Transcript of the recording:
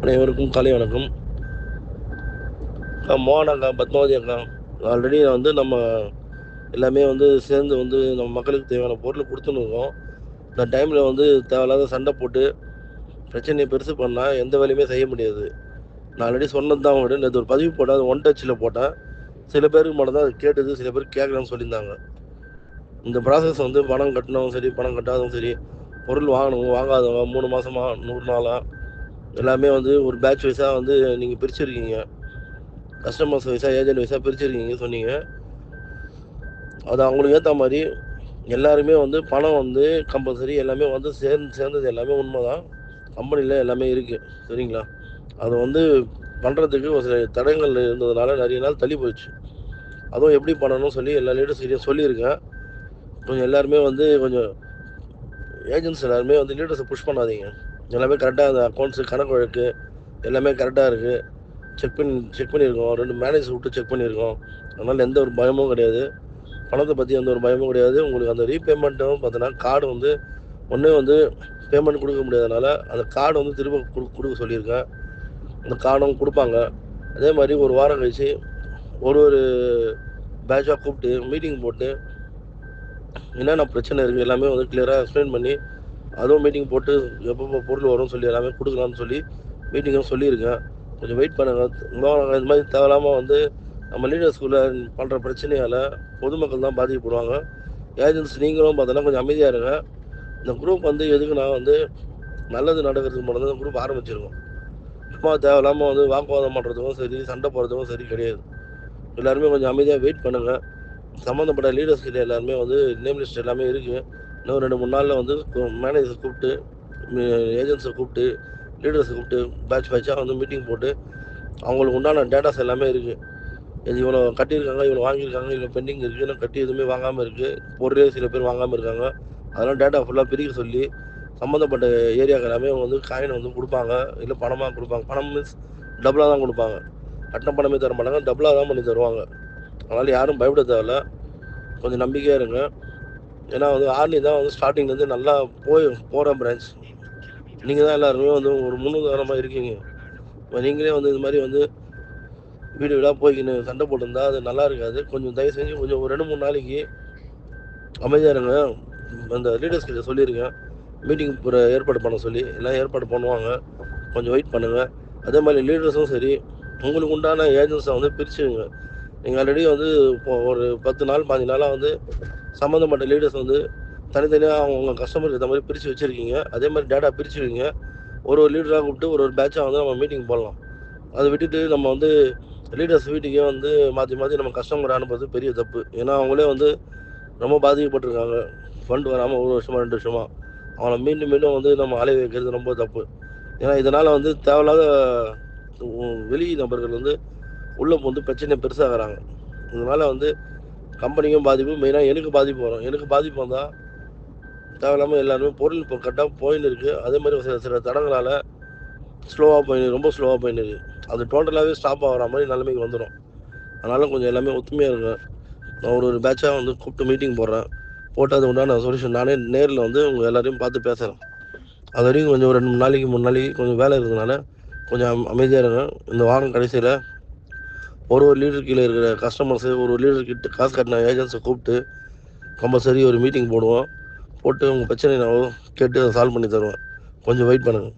அனைவருக்கும் காலை வணக்கம். மோகன் அக்கா, பத்மாவதி அக்கா, ஆல்ரெடி வந்து நம்ம எல்லாமே வந்து சேர்ந்து வந்து நம்ம மக்களுக்கு தேவையான பொருள் கொடுத்துன்னு இருக்கோம். இந்த டைமில் வந்து தேவையில்லாத சண்டை போட்டு பிரச்சனையை பெருசு பண்ணால் எந்த வேலையுமே செய்ய முடியாது. நான் ஆல்ரெடி சொன்னது தான் அவங்ககிட்ட. நேற்று ஒரு பதிவு போட்டேன், அது ஒன் டச்சில் போட்டேன். சில பேருக்கு மட்டும் தான் அது கேட்டது, சில பேர் கேட்கலன்னு சொல்லியிருந்தாங்க. இந்த ப்ராசஸ் வந்து பணம் கட்டினவங்க சரி, பணம் கட்டாதவங்க சரி, பொருள் வாங்கினவங்க வாங்காதவங்க 3 மாதமா 100 நாளாக எல்லாமே வந்து ஒரு பேட்ச் வைஸாக வந்து நீங்கள் பிரிச்சுருக்கீங்க. கஸ்டமர்ஸ் வைஸாக, ஏஜென்ட் வைஸாக பிரிச்சுருக்கீங்க சொன்னீங்க. அது அவங்களுக்கு ஏற்ற மாதிரி எல்லாருமே வந்து பணம் வந்து கம்பல்சரி எல்லாமே வந்து சேர்ந்தது எல்லாமே உண்மை தான். கம்பெனியில் எல்லாமே இருக்குது, சரிங்களா? அது வந்து பண்ணுறதுக்கு ஒரு சில தடங்கள் இருந்ததுனால நிறைய நாள் தள்ளி போயிடுச்சு. அதுவும் எப்படி பண்ணணும்னு சொல்லி எல்லா லீடர்ஸ்கிட்டையும் சொல்லியிருக்கேன். கொஞ்சம் எல்லாருமே வந்து கொஞ்சம் ஏஜென்ட்ஸ் எல்லாருமே வந்து லீடர்ஸை புஷ் பண்ணாதீங்க. எல்லாமே கரெக்டாக அந்த அக்கௌண்ட்ஸு, கணக்கு வழக்கு எல்லாமே கரெக்டாக இருக்குது. செக் பண்ணியிருக்கோம். 2 மேனேஜர் விட்டு செக் பண்ணியிருக்கோம். அதனால் எந்த ஒரு பயமும் கிடையாது. பணத்தை பற்றி எந்த ஒரு பயமும் கிடையாது. உங்களுக்கு அந்த ரீபேமெண்ட்டும் பார்த்தீங்கன்னா கார்டு வந்து ஒன்றே வந்து பேமெண்ட் கொடுக்க முடியாதனால அந்த கார்டு வந்து திரும்ப கொடுக்க சொல்லியிருக்கேன். அந்த கார்டும் கொடுப்பாங்க. அதே மாதிரி ஒரு வாரம் கழிச்சு ஒரு பேட்சாக கூப்பிட்டு மீட்டிங் போட்டு என்னென்ன பிரச்சனை இருக்குது எல்லாமே வந்து கிளியராக எக்ஸ்பிளைன் பண்ணி அதுவும் மீட்டிங் போட்டு எப்பப்போ பொருள் வரும்னு சொல்லி எல்லாமே கொடுக்கலாம்னு சொல்லி மீட்டிங்கும் சொல்லியிருக்கேன். கொஞ்சம் வெயிட் பண்ணுங்கள். இந்த மாதிரி தேவையில்லாமல் வந்து நம்ம லீடர்ஸ்குள்ளே பண்ணுற பிரச்சனையால் பொதுமக்கள் தான் பாதிக்கப்படுவாங்க. ஏஜென்ட்ஸ் நீங்களும் பார்த்தோன்னா கொஞ்சம் அமைதியாக இருங்க. இந்த குரூப் வந்து எதுக்குன்னா வந்து நல்லது நடக்கிறதுக்கு மட்டும் தான் இந்த குரூப் ஆரம்பிச்சிருக்கோம். சும்மா தேவையில்லாமல் வந்து வாக்குவாதம் பண்ணுறதுக்கும் சரி, சண்டை போடுறதுக்கும் சரி கிடையாது. எல்லாருமே கொஞ்சம் அமைதியாக வெயிட் பண்ணுங்கள். சம்மந்தப்பட்ட லீடர்ஸ் கிட்ட எல்லாருமே வந்து நேம் லிஸ்ட் எல்லாமே இருக்குது. இன்னும் 2-3 நாளில் வந்து மேனேஜர் கூப்பிட்டு, ஏஜென்ட்ஸை கூப்பிட்டு, லீடர்ஸை கூப்பிட்டு பேட்சாக வந்து மீட்டிங் போட்டு அவங்களுக்கு உண்டான டேட்டாஸ் எல்லாமே இருக்குது. இது இவ்வளோ கட்டியிருக்காங்க, இவ்வளோ வாங்கியிருக்காங்க, இவ்வளோ பெண்டிங் இருக்குது, இன்னும் கட்டி எதுவுமே வாங்காமல் இருக்குது, பொருளே சில பேர் வாங்காமல் இருக்காங்க. அதெல்லாம் டேட்டா ஃபுல்லாக பிரிக்க சொல்லி சம்மந்தப்பட்ட ஏரியாவுக்கு எல்லாமே வந்து காயினை வந்து கொடுப்பாங்க, இல்லை பணமாக கொடுப்பாங்க. பணம் மீன்ஸ் டபுளாக தான் கொடுப்பாங்க. கட்டின பணமே தர மாட்டாங்க, டபுளாக தான் பண்ணி தருவாங்க. அதனால் யாரும் பயப்பட தேவையில்ல. கொஞ்சம் நம்பிக்கையாக இருங்க. ஏன்னா வந்து ஆர்னி தான் வந்து ஸ்டார்டிங்லேருந்து நல்லா போகிற பிரான்ச். நீங்கள் தான் எல்லாருமே வந்து ஒரு முன்னுதாரணமாக இருக்கீங்க. இப்போ நீங்களே வந்து இது மாதிரி வந்து வீடு வீடாக போய்க்கின்னு சண்டை போட்டுருந்தா அது நல்லா இருக்காது. கொஞ்சம் தயவு செஞ்சு கொஞ்சம் ஒரு 2-3 நாளைக்கு அமைதியாக இருங்க. அந்த லீடர்ஸ் கிட்ட சொல்லியிருக்கேன், மீட்டிங் ஏற்பாடு பண்ண சொல்லி. எல்லாம் ஏற்பாடு பண்ணுவாங்க. கொஞ்சம் வெயிட் பண்ணுங்கள். அதே மாதிரி லீடர்ஸும் சரி, உங்களுக்கு உண்டான ஏஜென்ட்ஸை வந்து பிரிச்சுங்க. நீங்கள் ஆல்ரெடி வந்து இப்போ ஒரு 10 நாள் 15 நாளாக வந்து சம்மந்தப்பட்ட லீடர்ஸ் வந்து தனித்தனியாக அவங்க கஸ்டமருக்கு ஏற்ற மாதிரி பிரித்து வச்சுருக்கீங்க. அதே மாதிரி டேட்டா பிரிச்சுருவீங்க. ஒரு லீடராக கூப்பிட்டு ஒரு பேட்சாக வந்து நம்ம மீட்டிங் போடலாம். அதை விட்டுட்டு நம்ம வந்து லீடர்ஸ் வீட்டுக்கே வந்து மாற்றி மாற்றி நம்ம கஸ்டமர் அனுப்புறது பெரிய தப்பு. ஏன்னா அவங்களே வந்து ரொம்ப பாதிக்கப்பட்டிருக்காங்க. ஃபண்ட் வராமல் 1 வருஷமாக 2 வருஷமாக அவங்கள மீண்டும் மீண்டும் வந்து நம்ம அலைய வைக்கிறது ரொம்ப தப்பு. ஏன்னா இதனால் வந்து தேவையில்லாத வெளி நபர்கள் வந்து உள்ளே வந்து பிரச்சனை பெருசாகிறாங்க. இதனால் வந்து கம்பெனிக்கும் பாதிப்பு, மெயினாக எனக்கு பாதிப்பு வரும். எனக்கு பாதிப்பு வந்தால் தேவையில்லாமல் எல்லாருமே பொருள் இப்போ கரெக்டாக போயின்னு இருக்குது. அதே மாதிரி சில சில தடங்களால் ரொம்ப ஸ்லோவாக போயின்னு இருக்குது. அது டோட்டலாகவே ஸ்டாப் ஆகிற மாதிரி நிலைமைக்கு வந்துடும். அதனால் கொஞ்சம் எல்லாமே ஒத்துமையாக இருங்க. நான் ஒரு பேட்சாக வந்து கூப்பிட்டு மீட்டிங் போடுறேன். போட்டு அது உண்டான சொல்யூஷன் நானே நேரில் வந்து உங்கள் எல்லாரையும் பார்த்து பேசுகிறேன். அது வரைக்கும் கொஞ்சம் 2-3 நாளைக்கு 3 நாளைக்கு கொஞ்சம் வேலை இருக்கிறதுனால கொஞ்சம் அமைதியாக இருங்க. இந்த வாரம் கடைசியில் ஒரு லீடர் கீழே இருக்கிற கஸ்டமர்ஸு, ஒரு லீடர் கிட்ட காசு கட்டின ஏஜென்ட்ஸை கூப்பிட்டு கம்பல்சரி ஒரு மீட்டிங் போடுவோம். போட்டு உங்கள் பிரச்சனையை நான் கேட்டு அதை சால்வ் பண்ணி தருவேன். கொஞ்சம் வெயிட் பண்ணுங்கள்.